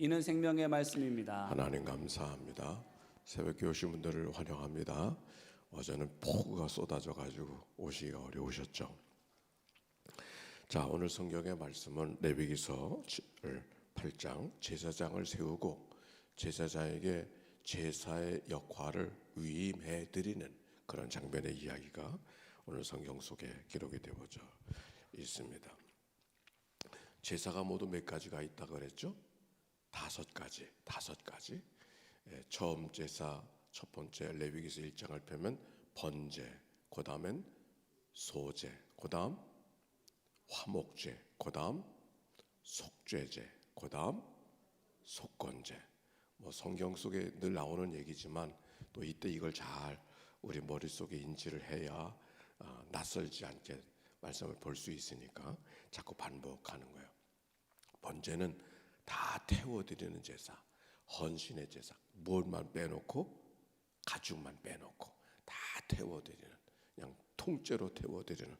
이는 생명의 말씀입니다. 하나님 감사합니다. 새벽에 오신 분들을 환영합니다. 어제는 폭우가 쏟아져 가지고 오시기가 어려우셨죠. 자, 오늘 성경의 말씀은 레위기서 8장 제사장을 세우고 제사장에게 제사의 역할을 위임해 드리는 그런 장면의 이야기가 오늘 성경 속에 기록이 되어져 있습니다. 제사가 모두 몇 가지가 있다고 그랬죠? 5가지. 처음 제사 첫 번째 레위기서 1장을 펴면 번제, 그 다음엔 소제, 그 다음 화목제, 그 다음 속죄제, 그 다음 속건제. 성경 속에 늘 나오는 얘기지만 또 이때 이걸 잘 우리 머릿속에 인지를 해야 낯설지 않게 말씀을 볼 수 있으니까 자꾸 반복하는 거예요. 번제는 다 태워드리는 제사, 헌신의 제사. 뭘만 빼놓고 가죽만 빼놓고 다 태워드리는, 그냥 통째로 태워드리는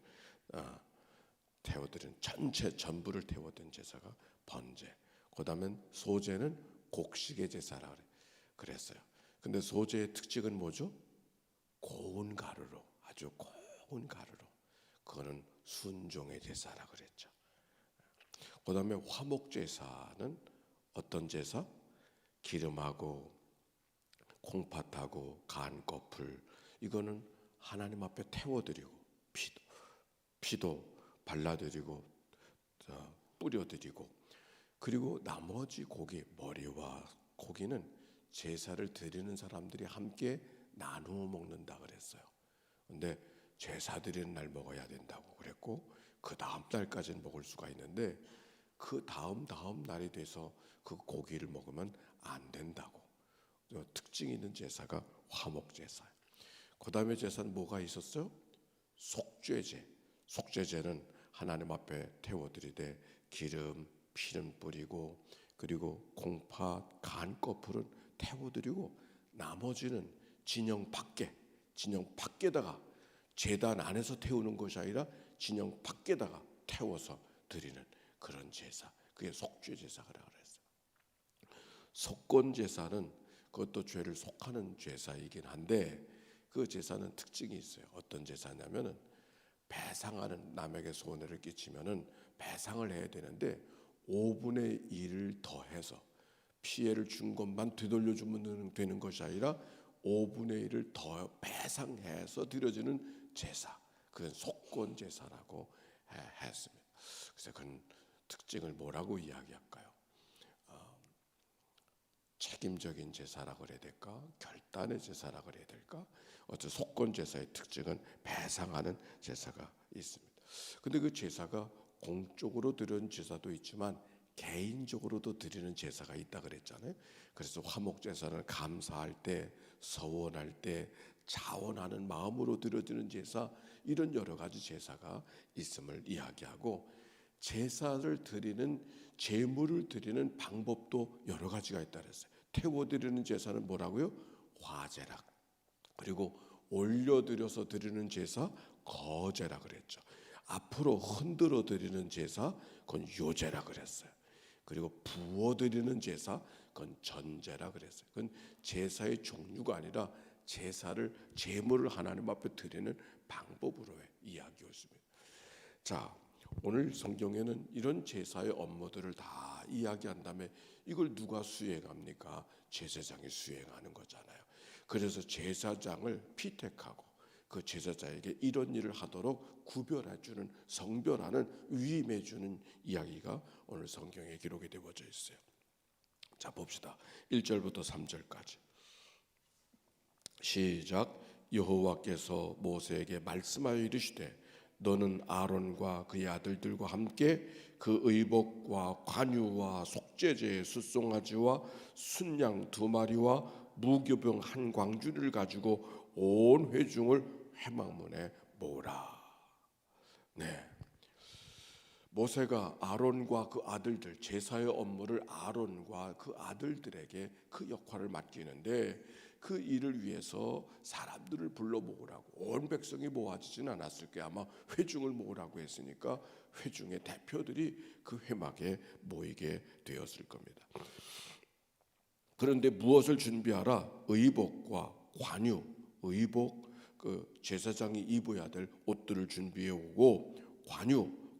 전체 전부를 태워드리는 제사가 번제. 그 다음엔 소제는 곡식의 제사라 그랬어요. 근데 소제의 특징은 뭐죠? 고운 가루로, 아주 고운 가루로. 그거는 순종의 제사라 그랬죠. 그 다음에 화목제사는 어떤 제사? 기름하고 콩팥하고 간 거풀, 이거는 하나님 앞에 태워드리고 피도 발라드리고 뿌려드리고, 그리고 나머지 고기, 머리와 고기는 제사를 드리는 사람들이 함께 나누어 먹는다 그랬어요. 근데 제사 드리는 날 먹어야 된다고 그랬고, 그 다음 날까지는 먹을 수가 있는데 그 다음 날이 돼서 그 고기를 먹으면 안 된다고. 특징 있는 제사가 화목제사예요. 그 다음에 제사는 뭐가 있었어요? 속죄제. 속죄제는 하나님 앞에 태워드리되 기름, 피는 뿌리고, 그리고 콩팥, 간 거풀은 태워드리고, 나머지는 진영 밖에다가, 제단 안에서 태우는 것이 아니라 진영 밖에다가 태워서 드리는 그런 제사, 그게 속죄제사라고 그랬어요. 속건제사는 그것도 죄를 속하는 제사이긴 한데, 그 제사는 특징이 있어요. 어떤 제사냐면은 배상하는, 남에게 손해를 끼치면은 배상을 해야 되는데 5분의 1을 더해서, 피해를 준 것만 되돌려주면 되는 것이 아니라 5분의 1을 더 배상해서 드려지는 제사, 그건 속건제사라고 했습니다. 그래서 그 특징을 뭐라고 이야기할까요? 책임적인 제사라고 해야 될까? 결단의 제사라고 해야 될까? 어떤 속건제사의 특징은 배상하는 제사가 있습니다. 근데 그 제사가 공적으로 드리는 제사도 있지만 개인적으로도 드리는 제사가 있다 그랬잖아요. 그래서 화목제사는 감사할 때, 서원할 때, 자원하는 마음으로 드려지는 제사, 이런 여러 가지 제사가 있음을 이야기하고, 제사를 드리는, 제물을 드리는 방법도 여러 가지가 있다 그랬어요. 태워드리는 제사는 뭐라고요? 화제라. 그리고 올려드려서 드리는 제사, 거제라 그랬죠. 앞으로 흔들어 드리는 제사, 그건 요제라 그랬어요. 그리고 부어드리는 제사, 그건 전제라 그랬어요. 그건 제사의 종류가 아니라 제물을 하나님 앞에 드리는 방법으로의 이야기였습니다. 자, 오늘 성경에는 이런 제사의 업무들을 다 이야기한 다음에 이걸 누가 수행합니까? 제사장이 수행하는 거잖아요. 그래서 제사장을 피택하고 그 제사장에게 이런 일을 하도록 구별해주는, 성별하는, 위임해주는 이야기가 오늘 성경에 기록이 되어져 있어요. 자, 봅시다. 1절부터 3절까지 시작. 여호와께서 모세에게 말씀하여 이르시되 너는 아론과 그의 아들들과 함께 그 의복과 관유와 속죄제의 숫송아지와 순양 2마리와 무교병 한 광주리를 가지고 온 회중을 회막문에 모으라. 네, 모세가 아론과 그 아들들, 제사의 업무를 아론과 그 아들들에게 그 역할을 맡기는데, 그 일을 위해서 사람들을 불러 모으라고, 온 백성이 모아지진 않았을 거예요. 아마 회중을 모으라고 했으니까 회중의 대표들이 그 회막에 모이게 되었을 겁니다. 그런데 무엇을 준비하라? 의복과 관유, 의복, 그 제사장이 입어야 될 옷들을 준비해 오고,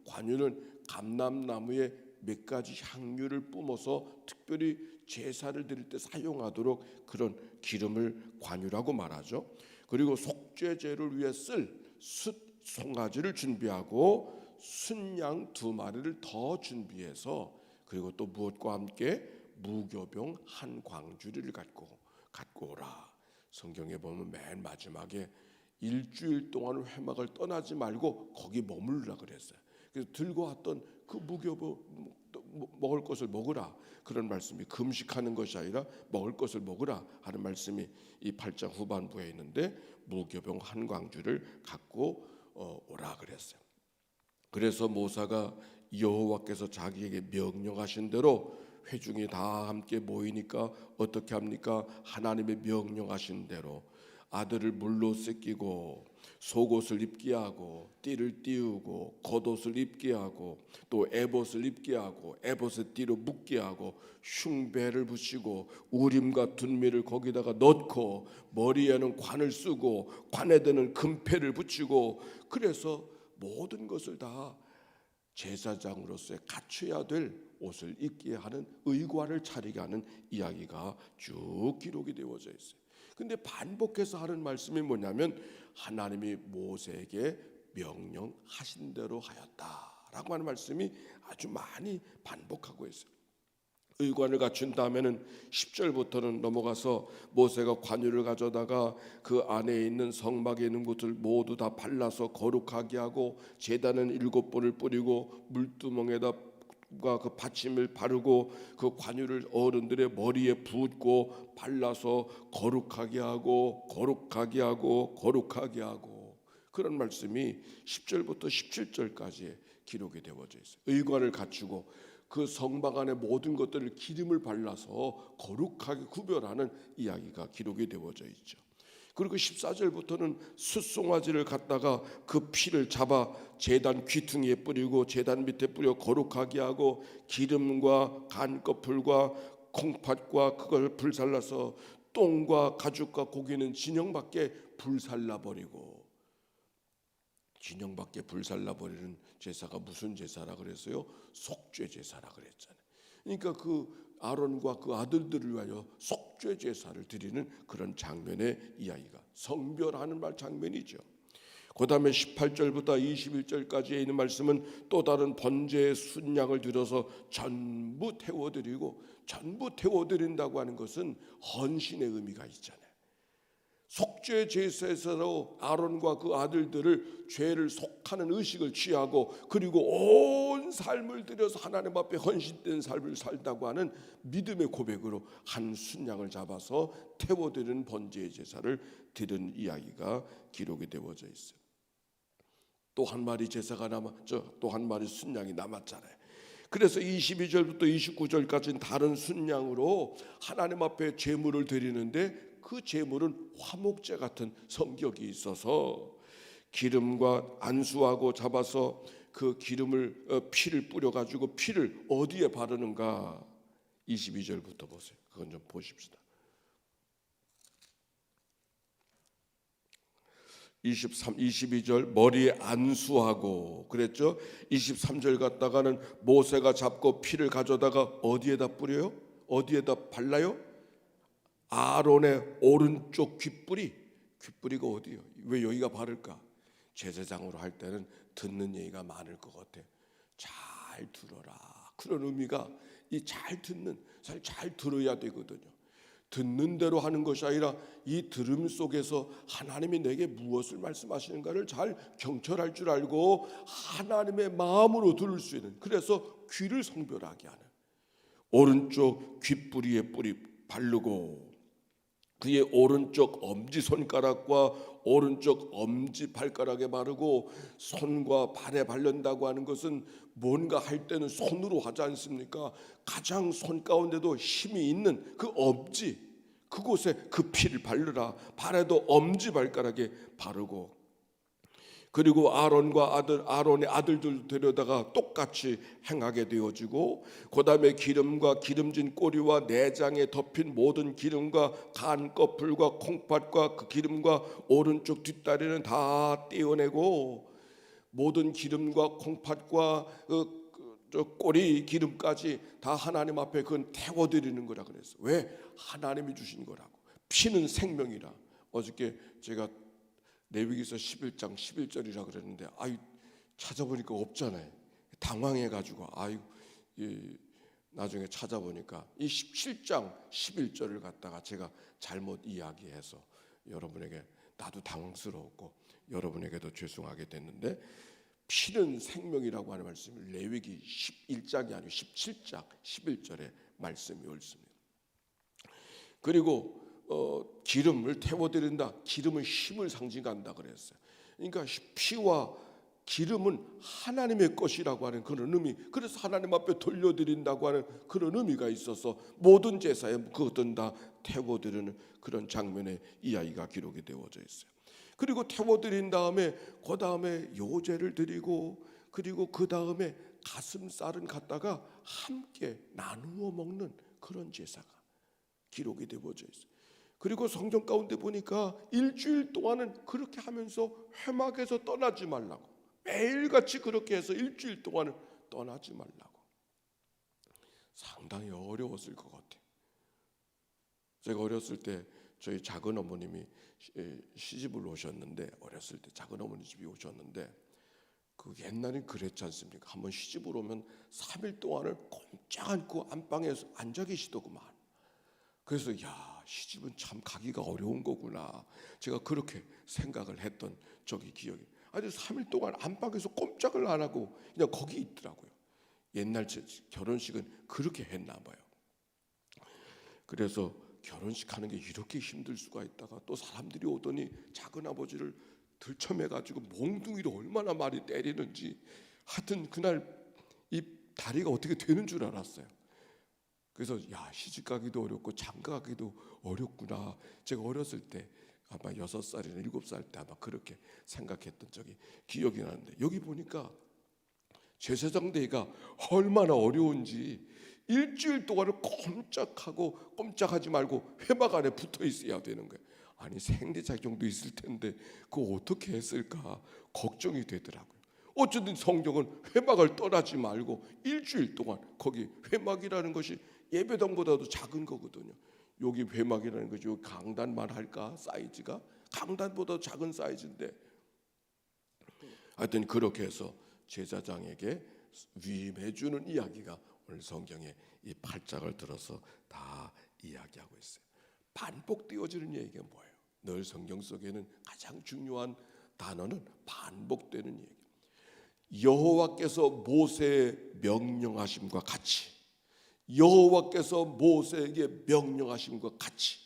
관유는 감람나무에 몇 가지 향유를 뿜어서 특별히 제사를 드릴 때 사용하도록 그런 기름을 관유라고 말하죠. 그리고 속죄제를 위해 쓸 숫 송아지를 준비하고 순양 2마리를 더 준비해서, 그리고 또 무엇과 함께 무교병 한 광주리를 갖고 오라. 성경에 보면 맨 마지막에 일주일 동안 회막을 떠나지 말고 거기 머물라 그랬어요. 그래서 들고 왔던 그 무교병 먹을 것을 먹으라, 그런 말씀이, 금식하는 것이 아니라 먹을 것을 먹으라 하는 말씀이 이 8장 후반부에 있는데, 무교병 한 광주를 갖고 오라 그랬어요. 그래서 모세가 여호와께서 자기에게 명령하신 대로 회중이 다 함께 모이니까 어떻게 합니까? 하나님의 명령하신 대로 아들을 물로 씻기고 속옷을 입게 하고 띠를 띄우고 겉옷을 입게 하고 또 에봇을 입게 하고 에봇의 띠로 묶게 하고 흉배를 붙이고 우림과 둔미를 거기다가 넣고 머리에는 관을 쓰고 관에다는 금패를 붙이고, 그래서 모든 것을 다 제사장으로서의 갖춰야 될 옷을 입게 하는, 의관을 차리게 하는 이야기가 쭉 기록이 되어져 있어요. 근데 반복해서 하는 말씀이 뭐냐면, 하나님이 모세에게 명령하신 대로 하였다라고 하는 말씀이 아주 많이 반복하고 있어요. 의관을 갖춘 다음에는 10절부터는 넘어가서 모세가 관유를 가져다가 그 안에 있는 성막에 있는 것을 모두 다 발라서 거룩하게 하고, 제단은 7번을 뿌리고 물두멍에다 그 받침을 바르고 그 관유를 어른들의 머리에 붓고 발라서 거룩하게 하고 거룩하게 하고 거룩하게 하고, 그런 말씀이 10절부터 17절까지 기록이 되어져 있어요. 의관을 갖추고 그 성막 안에 모든 것들을 기름을 발라서 거룩하게 구별하는 이야기가 기록이 되어져 있죠. 그리고 14절부터는 숫송아지를 갖다가 그 피를 잡아 제단 귀퉁이에 뿌리고 제단 밑에 뿌려 거룩하게 하고, 기름과 간꺼풀과 콩팥과 그걸 불살라서 똥과 가죽과 고기는 진영 밖에 불살라 버리고, 진영 밖에 불살라 버리는 제사가 무슨 제사라 그랬어요? 속죄 제사라 그랬잖아요. 그러니까 그 아론과 그 아들들을 위하여 속죄 제사를 드리는 그런 장면의 이야기가, 성별하는 말 장면이죠. 그 다음에 18절부터 21절까지에 있는 말씀은 또 다른 번제의 순양을 들여서 전부 태워드리고, 전부 태워드린다고 하는 것은 헌신의 의미가 있잖아요. 속죄 제사에서 아론과 그 아들들을 죄를 속하는 의식을 취하고, 그리고 온 삶을 들여서 하나님 앞에 헌신된 삶을 살다고 하는 믿음의 고백으로 한 순양을 잡아서 태워드리는 번제의 제사를 드린 이야기가 기록이 되어져 있어요. 또 한 마리 제사가 남았죠. 또 한 마리 순양이 남았잖아요. 그래서 22절부터 29절까지는 다른 순양으로 하나님 앞에 제물을 드리는데, 그 제물은 화목제 같은 성격이 있어서 기름과 안수하고 잡아서 그 기름을 피를 뿌려가지고, 피를 어디에 바르는가? 22절부터 보세요. 그건 좀 보십시다. 22절 머리에 안수하고 그랬죠. 23절 갔다가는 모세가 잡고 피를 가져다가 어디에다 뿌려요? 어디에다 발라요? 아론의 오른쪽 귓뿌리가 어디요? 왜 여기가 바를까? 제사장으로 할 때는 듣는 얘기가 많을 것 같아. 잘 들어라, 그런 의미가, 이 잘 듣는, 잘 들어야 되거든요. 듣는 대로 하는 것이 아니라 이 들음 속에서 하나님이 내게 무엇을 말씀하시는가를 잘 경청할 줄 알고 하나님의 마음으로 들을 수 있는, 그래서 귀를 성별하게 하는, 오른쪽 귓뿌리에 뿌리 바르고 그의 오른쪽 엄지손가락과 오른쪽 엄지발가락에 바르고, 손과 발에 바른다고 하는 것은 뭔가 할 때는 손으로 하지 않습니까? 가장 손 가운데도 힘이 있는 그 엄지, 그곳에 그 피를 바르라. 발에도 엄지발가락에 바르고, 그리고 아론의 아들들 데려다가 똑같이 행하게 되어지고, 그 다음에 기름과 기름진 꼬리와 내장에 덮인 모든 기름과 간 껍질과 콩팥과 그 기름과 오른쪽 뒷다리는 다 떼어내고, 모든 기름과 콩팥과 꼬리 기름까지 다 하나님 앞에 그건 태워드리는 거라 그랬어. 왜? 하나님이 주신 거라고. 피는 생명이라. 어저께 제가 레위기서 11장 11절이라 그랬는데 찾아보니까 없잖아요. 당황해가지고 나중에 찾아보니까 이 17장 11절을 갖다가 제가 잘못 이야기해서 여러분에게 나도 당황스러웠고 여러분에게도 죄송하게 됐는데, 피는 생명이라고 하는 말씀이 레위기 11장이 아니고 17장 11절의 말씀이 옳습니다. 그리고 기름을 태워드린다. 기름은 힘을 상징한다 그랬어요. 그러니까 피와 기름은 하나님의 것이라고 하는 그런 의미, 그래서 하나님 앞에 돌려드린다고 하는 그런 의미가 있어서 모든 제사에 그것은 다 태워드리는 그런 장면의 이야기가 기록이 되어져 있어요. 그리고 태워드린 다음에 그 다음에 요제를 드리고, 그리고 그 다음에 가슴살은 갖다가 함께 나누어 먹는 그런 제사가 기록이 되어져 있어요. 그리고 성경 가운데 보니까 일주일 동안은 그렇게 하면서 회막에서 떠나지 말라고, 매일같이 그렇게 해서 일주일 동안은 떠나지 말라고. 상당히 어려웠을 것 같아요. 제가 어렸을 때 저희 작은 어머님이 시집을 오셨는데, 어렸을 때 작은 어머니 집이 오셨는데, 그 옛날엔 그랬지 않습니까? 한번 시집을 오면 3일 동안을 꼼짝 않고 안방에서 앉아 계시더구만. 그래서 시집은 참 가기가 어려운 거구나, 제가 그렇게 생각을 했던 적이 기억이. 아주 3일 동안 안방에서 꼼짝을 안 하고 그냥 거기 있더라고요. 옛날 결혼식은 그렇게 했나 봐요. 그래서 결혼식 하는 게 이렇게 힘들 수가 있다가 또 사람들이 오더니 작은 아버지를 들쳐매가지고 몽둥이로 얼마나 많이 때리는지, 하여튼 그날 이 다리가 어떻게 되는 줄 알았어요. 그래서 시집 가기도 어렵고 장가 가기도 어렵구나. 제가 어렸을 때 아마 6살이나 7살 때 아마 그렇게 생각했던 적이 기억이 나는데, 여기 보니까 제사장 되기가 얼마나 어려운지, 일주일 동안을 꼼짝하지 말고 회막 안에 붙어 있어야 되는 거예요. 아니 생리작용도 있을 텐데 그거 어떻게 했을까 걱정이 되더라고요. 어쨌든 성경은 회막을 떠나지 말고 일주일 동안, 거기 회막이라는 것이 예배당보다도 작은 거거든요. 여기 회막이라는 것이 여기 강단만 할까, 사이즈가 강단보다 작은 사이즈인데, 하여튼 그렇게 해서 제사장에게 위임해주는 이야기가 오늘 성경에 이 8장을 들어서 다 이야기하고 있어요. 반복되어지는 얘기가 뭐예요? 늘 성경 속에는 가장 중요한 단어는 반복되는 얘기. 여호와께서 모세에 명령하심과 같이, 여호와께서 모세에게 명령하심과 같이,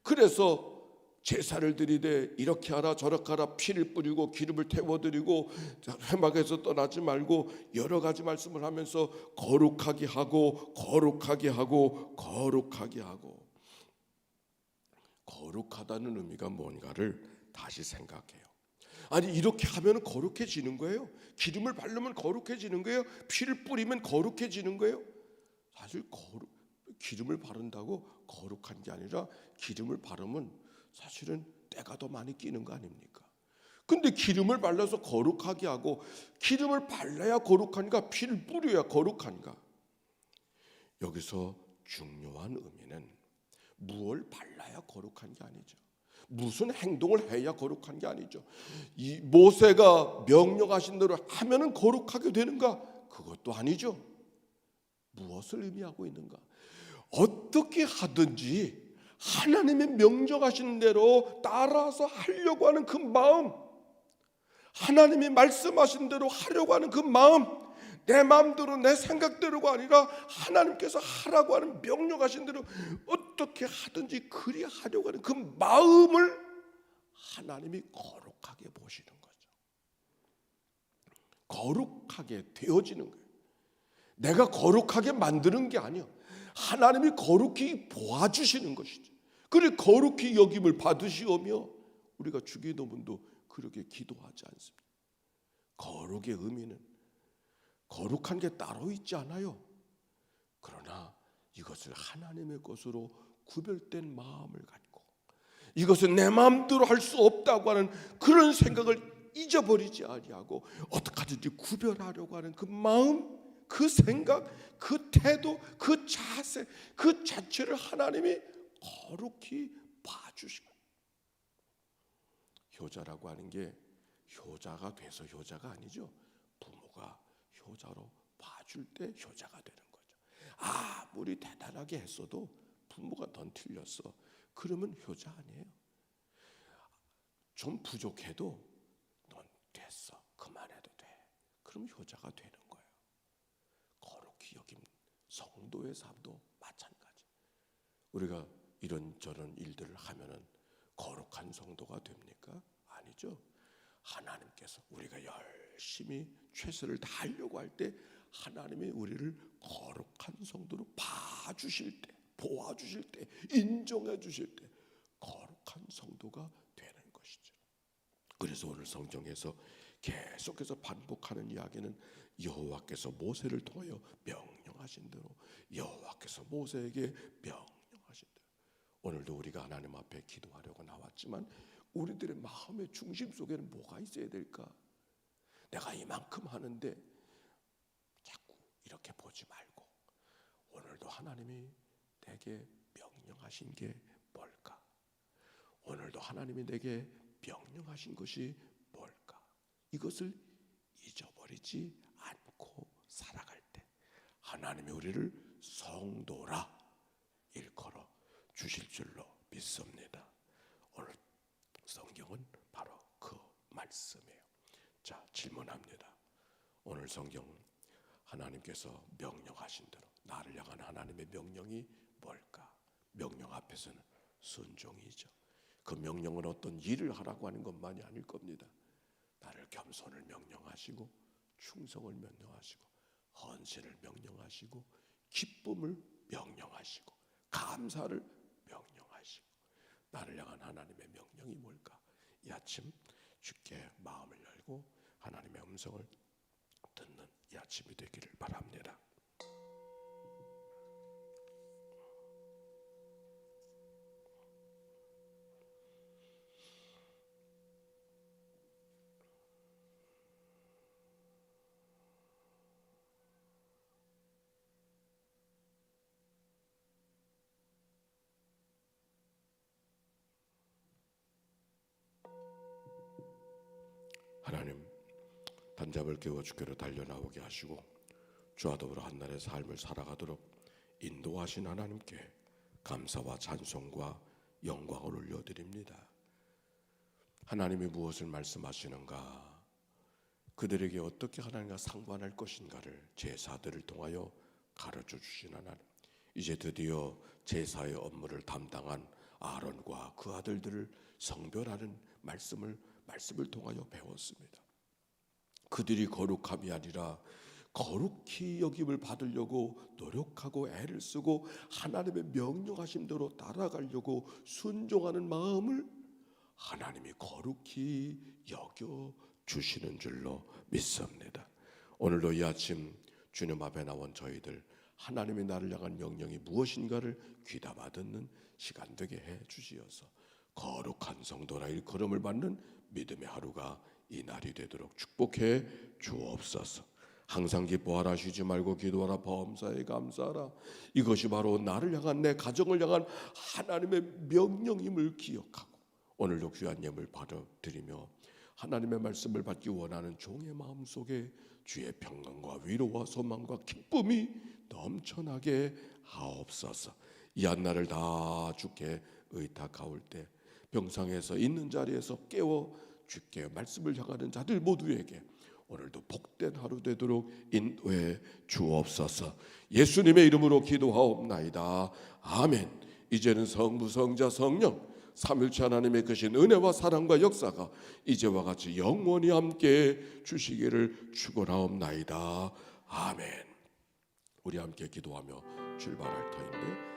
그래서 제사를 드리되 이렇게 하라 저렇게 하라, 피를 뿌리고 기름을 태워드리고 회막에서 떠나지 말고 여러 가지 말씀을 하면서 거룩하게 하고 거룩하게 하고 거룩하게 하고. 거룩하다는 의미가 뭔가를 다시 생각해요. 아니 이렇게 하면 거룩해지는 거예요? 기름을 바르면 거룩해지는 거예요? 피를 뿌리면 거룩해지는 거예요? 사실 기름을 바른다고 거룩한 게 아니라, 기름을 바르면 사실은 때가 더 많이 끼는 거 아닙니까? 근데 기름을 발라서 거룩하게 하고, 기름을 발라야 거룩한가, 피를 뿌려야 거룩한가? 여기서 중요한 의미는 무엇을 발라야 거룩한 게 아니죠. 무슨 행동을 해야 거룩한 게 아니죠. 이 모세가 명령하신 대로 하면은 거룩하게 되는가? 그것도 아니죠. 무엇을 의미하고 있는가? 어떻게 하든지 하나님의 명령하신 대로 따라서 하려고 하는 그 마음, 하나님이 말씀하신 대로 하려고 하는 그 마음, 내 마음대로 내 생각대로가 아니라 하나님께서 하라고 하는 명령하신 대로 어떻게 하든지 그리 하려고 하는 그 마음을 하나님이 거룩하게 보시는 거죠. 거룩하게 되어지는 거예요. 내가 거룩하게 만드는 게 아니야. 하나님이 거룩히 보아주시는 것이죠. 그래 거룩히 여김을 받으시오며, 우리가 주기도문도 그렇게 기도하지 않습니다. 거룩의 의미는 거룩한 게 따로 있지 않아요. 그러나 이것을 하나님의 것으로 구별된 마음을 갖고 이것은 내 마음대로 할 수 없다고 하는 그런 생각을 잊어버리지 아니하고 어떻게 하든지 구별하려고 하는 그 마음, 그 생각, 그 태도, 그 자세, 그 자체를 하나님이 거룩히 봐주시고, 효자라고 하는 게 효자가 돼서 효자가 아니죠. 부모가 효자로 봐줄 때 효자가 되는 거죠. 아무리 대단하게 했어도 부모가 넌 틀렸어, 그러면 효자 아니에요. 좀 부족해도 넌 됐어, 그만해도 돼, 그럼 효자가 되는 거예요. 거룩히 여긴 성도의 삶도 마찬가지. 우리가 이런저런 일들을 하면은 거룩한 성도가 됩니까? 아니죠. 하나님께서 우리가 열심히 최선을 다하려고 할 때 하나님이 우리를 거룩한 성도로 봐주실 때, 보아주실 때, 인정해 주실 때 거룩한 성도가 되는 것이죠. 그래서 오늘 성경에서 계속해서 반복하는 이야기는 여호와께서 모세를 통하여 명령하신 대로, 여호와께서 모세에게 명령하신 대로. 오늘도 우리가 하나님 앞에 기도하려고 나왔지만 우리들의 마음의 중심 속에는 뭐가 있어야 될까? 내가 이만큼 하는데 자꾸 이렇게 보지 말고 오늘도 하나님이 내게 명령하신 게 뭘까? 오늘도 하나님이 내게 명령하신 것이 뭘까? 이것을 잊어버리지 않고 살아갈 때 하나님이 우리를 성도라 일컬어 주실 줄로 믿습니다. 오늘 성경은 바로 그 말씀이에요. 자, 질문합니다. 오늘 성경 하나님께서 명령하신 대로 나를 향한 하나님의 명령이 뭘까? 명령 앞에서는 순종이죠. 그 명령은 어떤 일을 하라고 하는 것만이 아닐 겁니다. 나를 겸손을 명령하시고 충성을 명령하시고 헌신을 명령하시고 기쁨을 명령하시고 감사를 명령하시고, 나를 향한 하나님의 명령이 뭘까? 이 아침 주께 마음을 열고 하나님의 음성을 듣는 이 아침이 되기를 바랍니다. 하나님, 단잠을 깨워 주께로 달려나오게 하시고 주와 더불어 한날의 삶을 살아가도록 인도하신 하나님께 감사와 찬송과 영광을 올려드립니다. 하나님이 무엇을 말씀하시는가, 그들에게 어떻게 하나님과 상관할 것인가를 제사들을 통하여 가르쳐 주신 하나님, 이제 드디어 제사의 업무를 담당한 아론과 그 아들들을 성별하는 말씀을 통하여 배웠습니다. 그들이 거룩함이 아니라 거룩히 여김을 받으려고 노력하고 애를 쓰고 하나님의 명령하심대로 따라가려고 순종하는 마음을 하나님이 거룩히 여겨 주시는 줄로 믿습니다. 오늘도 이 아침 주님 앞에 나온 저희들, 하나님이 나를 향한 명령이 무엇인가를 귀담아 듣는 시간 되게 해 주시어서 거룩한 성도라 일컬음을 받는 믿음의 하루가 이 날이 되도록 축복해 주옵소서. 항상 기뻐하라, 쉬지 말고 기도하라, 범사에 감사하라. 이것이 바로 나를 향한, 내 가정을 향한 하나님의 명령임을 기억하고 오늘도 귀한 예물 받아들이며 하나님의 말씀을 받기 원하는 종의 마음 속에 주의 평강과 위로와 소망과 기쁨이 넘쳐나게 하옵소서. 이 한날을 다 주께 의탁하올 때 병상에서 있는 자리에서 깨워 주께 말씀을 향하는 자들 모두에게 오늘도 복된 하루 되도록 인도해 주옵소서. 예수님의 이름으로 기도하옵나이다. 아멘. 이제는 성부, 성자, 성령 삼일체 하나님의 크신 은혜와 사랑과 역사가 이제와 같이 영원히 함께 주시기를 축원하옵나이다. 아멘. 우리 함께 기도하며 출발할 터인데